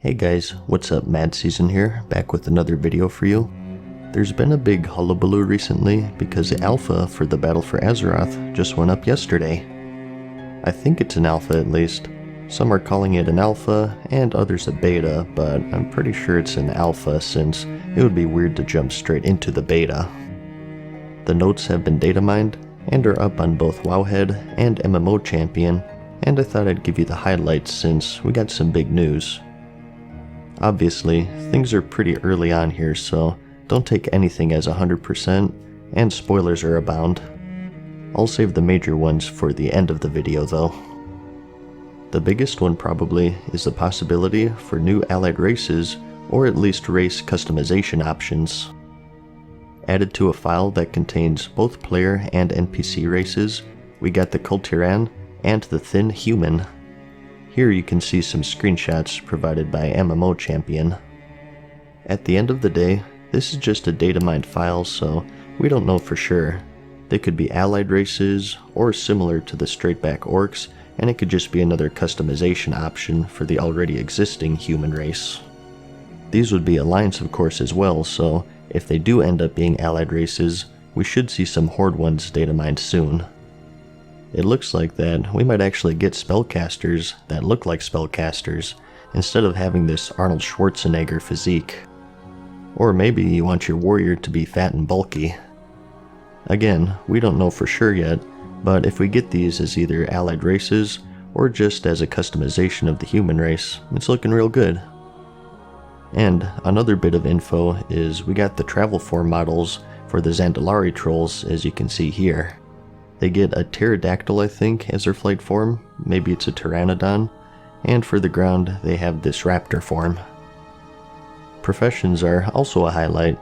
Hey guys, what's up? MadSeason here, back with another video for you. There's been a big hullabaloo recently because the alpha for the Battle for Azeroth just went up yesterday. I think it's an alpha at least. Some are calling it an alpha and others a beta, but I'm pretty sure it's an alpha since it would be weird to jump straight into the beta. The notes have been data mined and are up on both Wowhead and MMO Champion, and I thought I'd give you the highlights since we got some big news. Obviously, things are pretty early on here, so don't take anything as 100%, and spoilers are abound. I'll save the major ones for the end of the video though. The biggest one probably is the possibility for new allied races, or at least race customization options. Added to a file that contains both player and NPC races, we got the Kultiran and the Thin Human. Here you can see some screenshots provided by MMO Champion. At the end of the day, this is just a data mined file, so we don't know for sure. They could be allied races, or similar to the straightback orcs, and it could just be another customization option for the already existing human race. These would be alliance of course as well, so if they do end up being allied races, we should see some horde ones data mined soon. It looks like that we might actually get spellcasters that look like spellcasters, instead of having this Arnold Schwarzenegger physique. Or maybe you want your warrior to be fat and bulky. Again, we don't know for sure yet, but if we get these as either allied races, or just as a customization of the human race, it's looking real good. And another bit of info is we got the travel form models for the Zandalari trolls, as you can see here. They get a pterodactyl, I think, as their flight form, maybe it's a pteranodon, and for the ground they have this raptor form. Professions are also a highlight.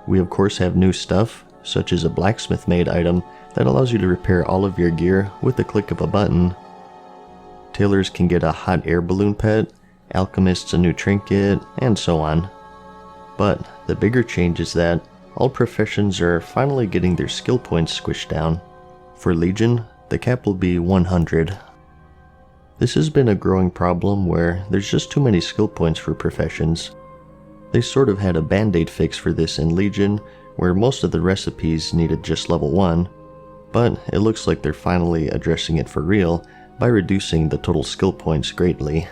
We of course have new stuff, such as a blacksmith made item that allows you to repair all of your gear with the click of a button. Tailors can get a hot air balloon pet, alchemists a new trinket, and so on. But the bigger change is that all professions are finally getting their skill points squished down. For Legion, the cap will be 100. This has been a growing problem where there's just too many skill points for professions. They sort of had a band-aid fix for this in Legion, where most of the recipes needed just level 1, but it looks like they're finally addressing it for real by reducing the total skill points greatly.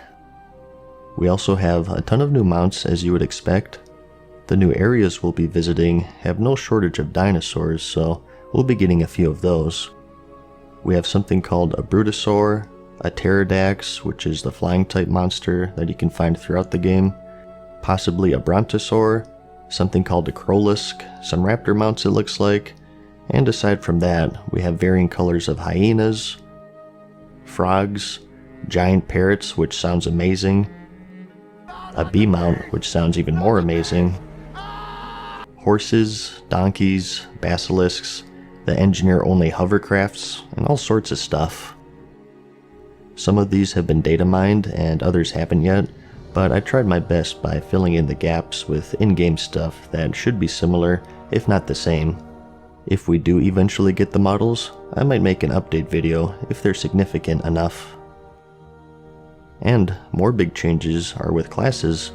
We also have a ton of new mounts, as you would expect. The new areas we'll be visiting have no shortage of dinosaurs, so we'll be getting a few of those. We have something called a Brutosaur, a Pterodax, which is the flying type monster that you can find throughout the game, possibly a Brontosaur, something called a Krolisk, some raptor mounts it looks like, and aside from that, we have varying colors of hyenas, frogs, giant parrots, which sounds amazing, a bee mount, which sounds even more amazing, horses, donkeys, basilisks, the engineer-only hovercrafts, and all sorts of stuff. Some of these have been data mined and others haven't yet, but I tried my best by filling in the gaps with in-game stuff that should be similar, if not the same. If we do eventually get the models, I might make an update video if they're significant enough. And more big changes are with classes.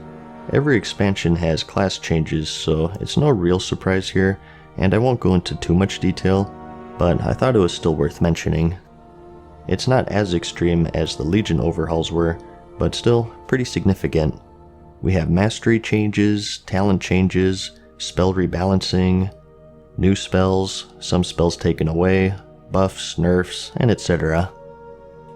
Every expansion has class changes, so it's no real surprise here, and I won't go into too much detail, but I thought it was still worth mentioning. It's not as extreme as the Legion overhauls were, but still pretty significant. We have mastery changes, talent changes, spell rebalancing, new spells, some spells taken away, buffs, nerfs, and etc.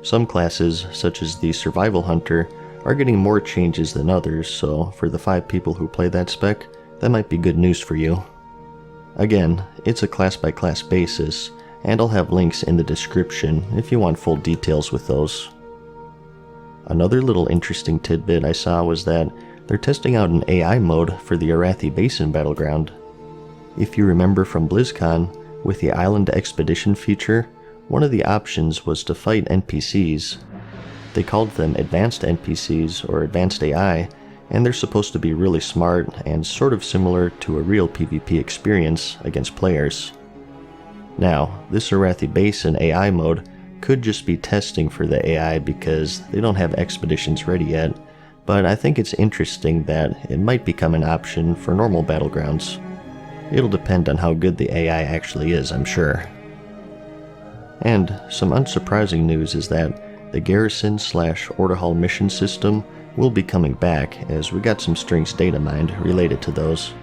Some classes, such as the Survival Hunter, are getting more changes than others, so for the 5 people who play that spec, that might be good news for you. Again, it's a class-by-class basis, and I'll have links in the description if you want full details with those. Another little interesting tidbit I saw was that they're testing out an AI mode for the Arathi Basin battleground. If you remember from BlizzCon, with the Island Expedition feature, one of the options was to fight NPCs. They called them Advanced NPCs or Advanced AI, and they're supposed to be really smart and sort of similar to a real PvP experience against players. Now, this Arathi Basin AI mode could just be testing for the AI because they don't have expeditions ready yet, but I think it's interesting that it might become an option for normal Battlegrounds. It'll depend on how good the AI actually is, I'm sure. And some unsurprising news is that the Garrison/Order Hall mission system will be coming back, as we got some strings data mined related to those.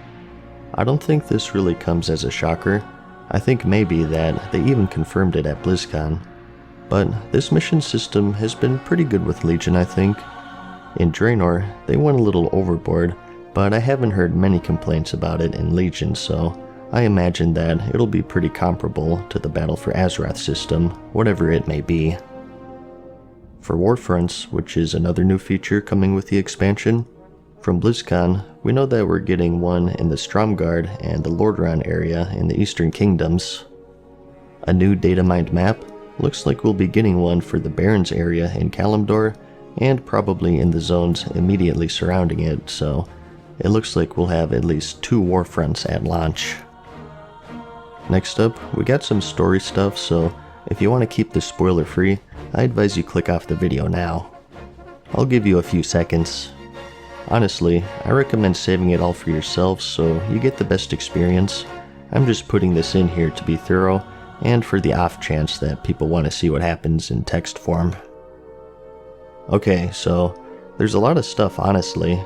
I don't think this really comes as a shocker. I think maybe that they even confirmed it at BlizzCon. But this mission system has been pretty good with Legion, I think. In Draenor, they went a little overboard, but I haven't heard many complaints about it in Legion, so I imagine that it'll be pretty comparable to the Battle for Azeroth system, whatever it may be. For Warfronts, which is another new feature coming with the expansion, from BlizzCon, we know that we're getting one in the Stromgarde and the Lordaeron area in the Eastern Kingdoms. A new datamined map, looks like we'll be getting one for the Barrens area in Kalimdor, and probably in the zones immediately surrounding it, so it looks like we'll have at least 2 Warfronts at launch. Next up, we got some story stuff, so if you want to keep this spoiler free, I advise you click off the video now. I'll give you a few seconds. Honestly, I recommend saving it all for yourself so you get the best experience. I'm just putting this in here to be thorough, and for the off chance that people want to see what happens in text form. Okay, so there's a lot of stuff, honestly.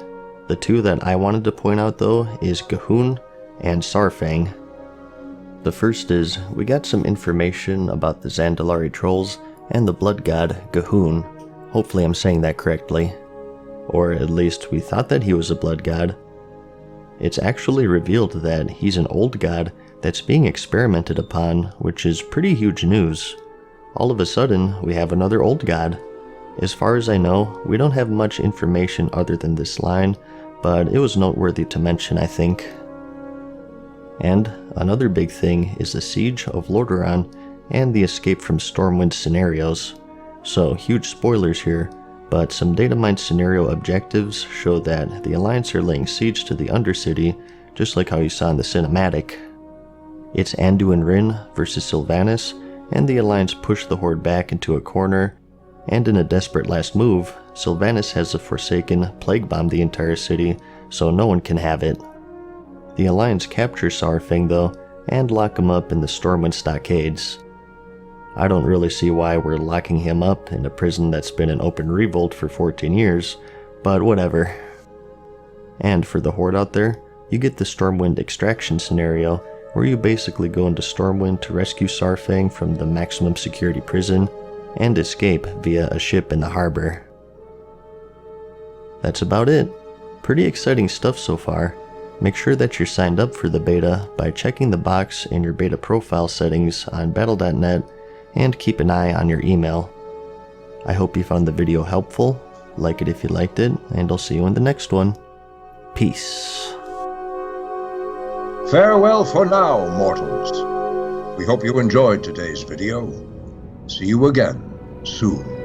The 2 that I wanted to point out though is G'huun and Saurfang. The first is, we got some information about the Zandalari trolls and the blood god G'huun. Hopefully I'm saying that correctly. Or at least we thought that he was a blood god. It's actually revealed that he's an old god that's being experimented upon, which is pretty huge news. All of a sudden, we have another old god. As far as I know, we don't have much information other than this line, but it was noteworthy to mention, I think. And another big thing is the siege of Lordaeron and the escape from Stormwind scenarios. So huge spoilers here, but some datamined scenario objectives show that the Alliance are laying siege to the Undercity, just like how you saw in the cinematic. It's Anduin Wrynn versus Sylvanas, and the Alliance push the Horde back into a corner, and in a desperate last move, Sylvanas has the Forsaken plague bomb the entire city, so no one can have it. The Alliance captures Saurfang though, and lock him up in the Stormwind stockades. I don't really see why we're locking him up in a prison that's been in open revolt for 14 years, but whatever. And for the Horde out there, you get the Stormwind extraction scenario, where you basically go into Stormwind to rescue Saurfang from the maximum security prison, and escape via a ship in the harbor. That's about it. Pretty exciting stuff so far. Make sure that you're signed up for the beta by checking the box in your beta profile settings on battle.net, and keep an eye on your email. I hope you found the video helpful, like it if you liked it, and I'll see you in the next one. Peace. Farewell for now, mortals. We hope you enjoyed today's video. See you again soon.